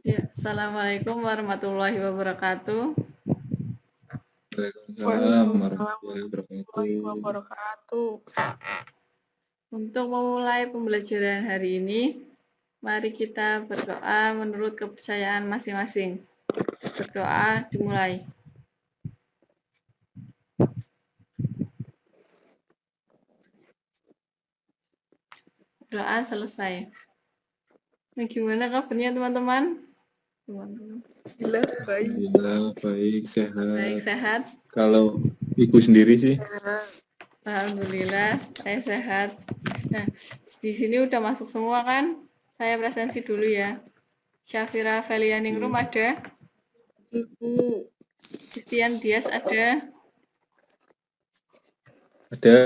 Ya, Assalamualaikum warahmatullahi wabarakatuh. Waalaikumsalam warahmatullahi wabarakatuh. Wabarakatuh. Untuk memulai pembelajaran hari ini, mari kita berdoa menurut kepercayaan masing-masing. Berdoa dimulai. Doa selesai. Nah, gimana kabarnya teman-teman? Jelas baik. Alhamdulillah baik, sehat. Baik, sehat. Kalau ibu sendiri sih? Alhamdulillah, saya sehat. Nah, di sini udah masuk semua kan? Saya presensi dulu ya. Syafira Felianingrum ada? Ibu. Christian Dias ada? Ada.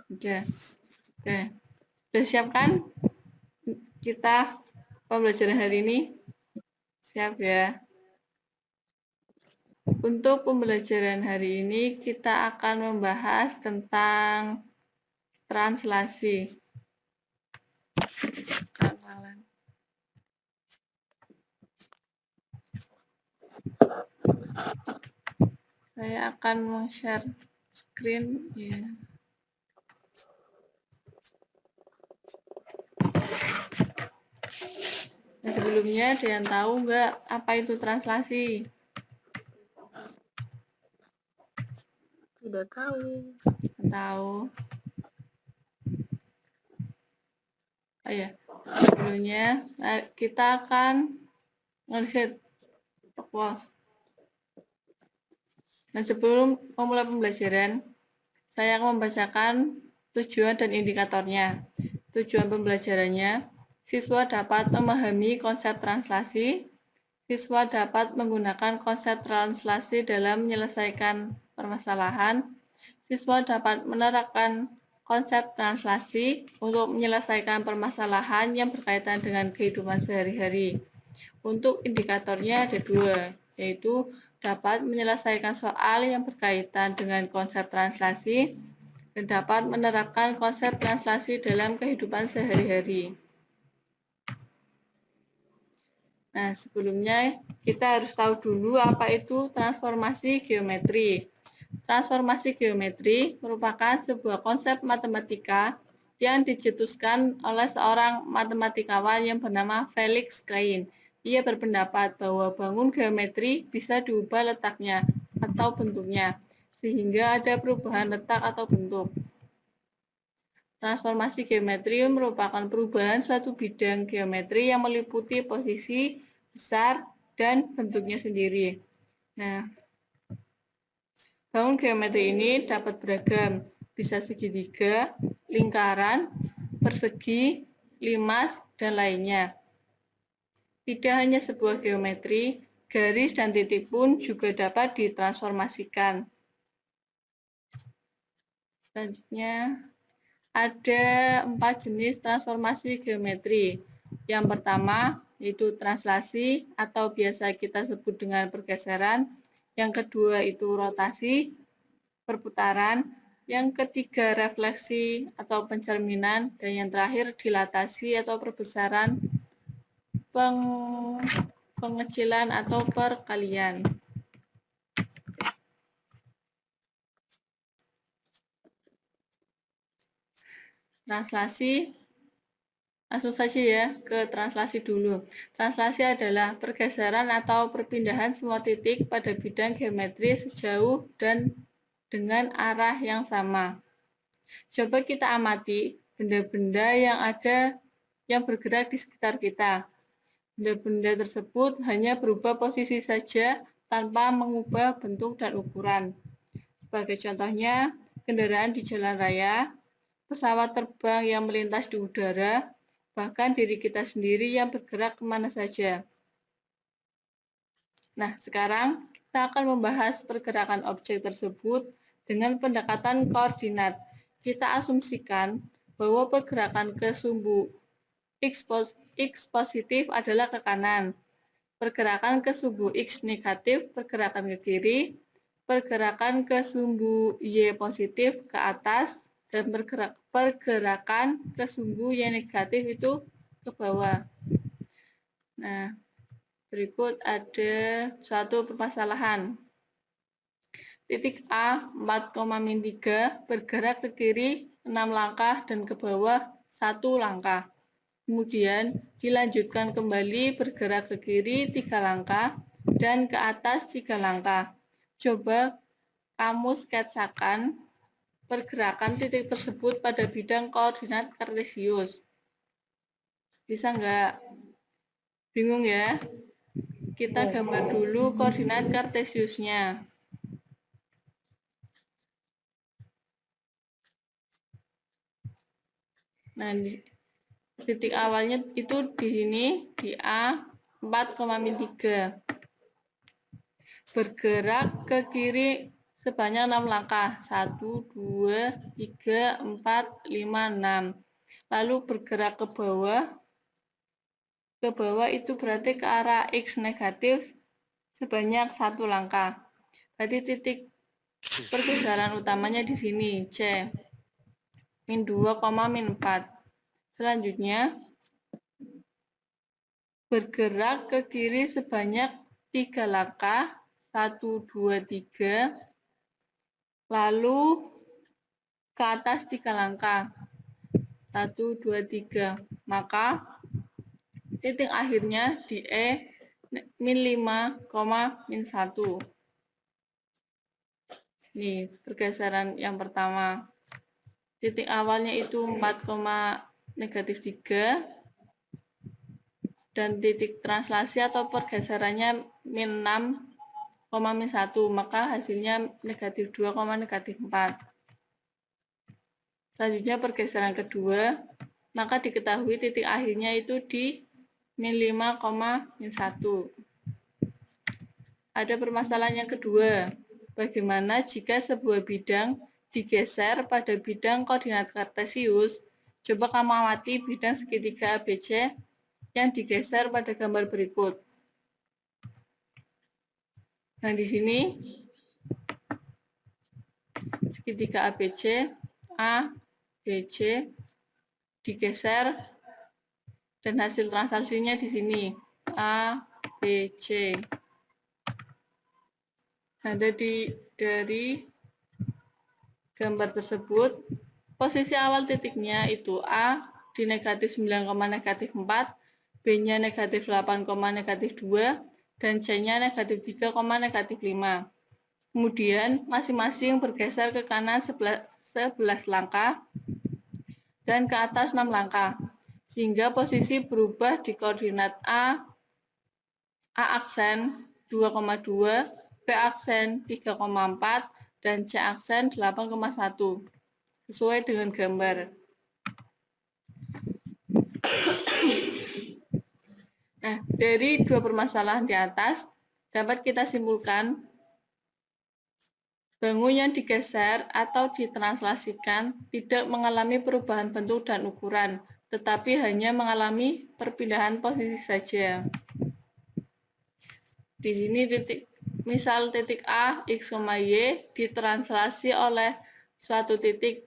Udah. Oke. Sudah siap kan? Kita pembelajaran hari ini? Siap ya. Untuk pembelajaran hari ini kita akan membahas tentang translasi. Saya akan share screen ya. Nah, sebelumnya ada yang tahu nggak apa itu translasi? Sudah tahu. Tahu. Oh ya, sebelumnya kita akan ngeset pos. Nah, sebelum memulai pembelajaran, saya akan membacakan tujuan dan indikatornya. Tujuan pembelajarannya, siswa dapat memahami konsep translasi, siswa dapat menggunakan konsep translasi dalam menyelesaikan permasalahan, siswa dapat menerapkan konsep translasi untuk menyelesaikan permasalahan yang berkaitan dengan kehidupan sehari-hari. Untuk indikatornya ada dua, yaitu dapat menyelesaikan soal yang berkaitan dengan konsep translasi dan dapat menerapkan konsep translasi dalam kehidupan sehari-hari. Nah, sebelumnya kita harus tahu dulu apa itu transformasi geometri. Transformasi geometri merupakan sebuah konsep matematika yang dicetuskan oleh seorang matematikawan yang bernama Felix Klein. Ia berpendapat bahwa bangun geometri bisa diubah letaknya atau bentuknya, sehingga ada perubahan letak atau bentuk. Transformasi geometri merupakan perubahan suatu bidang geometri yang meliputi posisi, besar, dan bentuknya sendiri. Nah, bangun geometri ini dapat beragam, bisa segitiga, lingkaran, persegi, limas, dan lainnya. Tidak hanya sebuah geometri, garis dan titik pun juga dapat ditransformasikan. Selanjutnya, ada 4 jenis transformasi geometri. Yang pertama, yaitu translasi atau biasa kita sebut dengan pergeseran. Yang kedua itu rotasi, perputaran. Yang ketiga refleksi atau pencerminan. Dan yang terakhir dilatasi atau perbesaran, pengecilan atau perkalian. Translasi, langsung saja ya ke translasi dulu. Translasi adalah pergeseran atau perpindahan semua titik pada bidang geometri sejauh dan dengan arah yang sama. Coba kita amati benda-benda yang ada yang bergerak di sekitar kita. Benda-benda tersebut hanya berubah posisi saja tanpa mengubah bentuk dan ukuran. Sebagai contohnya, kendaraan di jalan raya, pesawat terbang yang melintas di udara, bahkan diri kita sendiri yang bergerak kemana saja. Nah, sekarang kita akan membahas pergerakan objek tersebut dengan pendekatan koordinat. Kita asumsikan bahwa pergerakan ke sumbu X positif adalah ke kanan, pergerakan ke sumbu X negatif, pergerakan ke kiri, pergerakan ke sumbu Y positif ke atas, dan pergerakan ke sumbu Y negatif itu ke bawah. Nah, Berikut ada suatu permasalahan. Titik A 4,-3 bergerak ke kiri 6 langkah dan ke bawah 1 langkah. Kemudian dilanjutkan kembali bergerak ke kiri 3 langkah dan ke atas 3 langkah. Coba kamu sketsakan pergerakan titik tersebut pada bidang koordinat kartesius. Bisa nggak? Bingung ya? Kita gambar dulu koordinat kartesiusnya. Nah, di titik awalnya itu di sini, di A 4,-3. Bergerak ke kiri sebanyak 6 langkah. 1, 2, 3, 4, 5, 6. Lalu bergerak ke bawah. Ke bawah itu berarti ke arah X negatif sebanyak 1 langkah. Berarti titik pergeseran utamanya di sini, C. Min 2, min 4. Selanjutnya, bergerak ke kiri sebanyak 3 langkah. 1, 2, 3. Lalu ke atas 3 langkah. 1, 2, 3. Maka titik akhirnya di E min 5, min 1. Nih, pergeseran yang pertama. Titik awalnya itu 4,-3 dan titik translasi atau pergeserannya min 6, min 1. Maka hasilnya negatif 2, negatif 4. Selanjutnya pergeseran kedua, maka diketahui titik akhirnya itu di min 5, min 1. Ada permasalahan yang kedua. Bagaimana jika sebuah bidang digeser pada bidang koordinat kartesius? Coba kamu amati bidang segitiga ABC yang digeser pada gambar berikut. Nah, di sini segitiga ABC, A, B, C digeser dan hasil transaksinya di sini A, B, C. Ada dari gambar tersebut, posisi awal titiknya itu A di negatif 9, negatif 4, B-nya negatif 8, negatif 2, dan C-nya negatif 3, negatif 5. Kemudian masing-masing bergeser ke kanan 11 langkah dan ke atas 6 langkah, sehingga posisi berubah di koordinat A aksen 2,2, B aksen 3,4, dan C aksen 8,1, sesuai dengan gambar. Nah, dari dua permasalahan di atas, dapat kita simpulkan bangun yang digeser atau ditranslasikan tidak mengalami perubahan bentuk dan ukuran, tetapi hanya mengalami perpindahan posisi saja. Di sini misal titik A, X, Y ditranslasi oleh suatu titik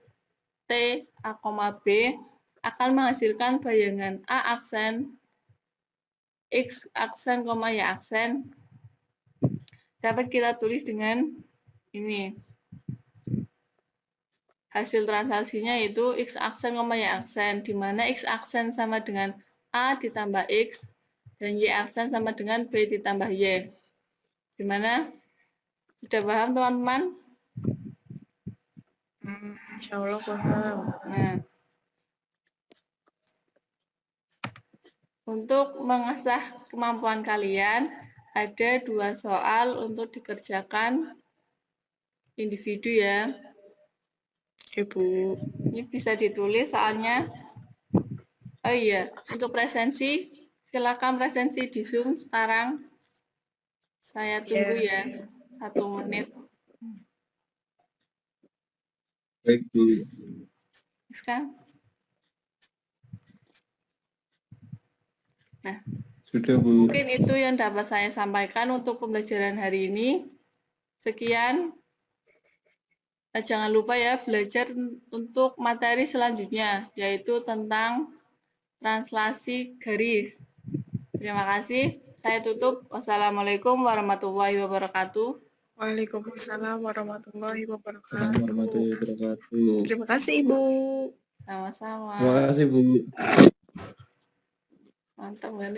T, A, B akan menghasilkan bayangan A aksen, X aksen, Y aksen. Dapat kita tulis dengan ini. Hasil transaksinya itu X aksen, Y aksen, di mana X aksen sama dengan A ditambah X, dan Y aksen sama dengan B ditambah Y. Gimana? Sudah paham, teman-teman? Insya Allah paham. Nah, untuk mengasah kemampuan kalian, ada 2 soal untuk dikerjakan individu ya. Ibu. Ini bisa ditulis soalnya. Oh iya, untuk presensi, silakan presensi di Zoom sekarang. Saya tunggu ya, 1 menit. Baik, Bu. Sekarang. Nah, Sudah, Bu. mungkin itu yang dapat saya sampaikan untuk pembelajaran hari ini. Sekian. Jangan lupa ya belajar untuk materi selanjutnya, yaitu tentang translasi garis. Terima kasih. Saya tutup. Wassalamualaikum warahmatullahi wabarakatuh. Waalaikumsalam warahmatullahi Assalamualaikum wabarakatuh. warahmatullahi wabarakatuh. Terima kasih, Ibu. Sama-sama. Terima kasih Bu. Mantap, Beli.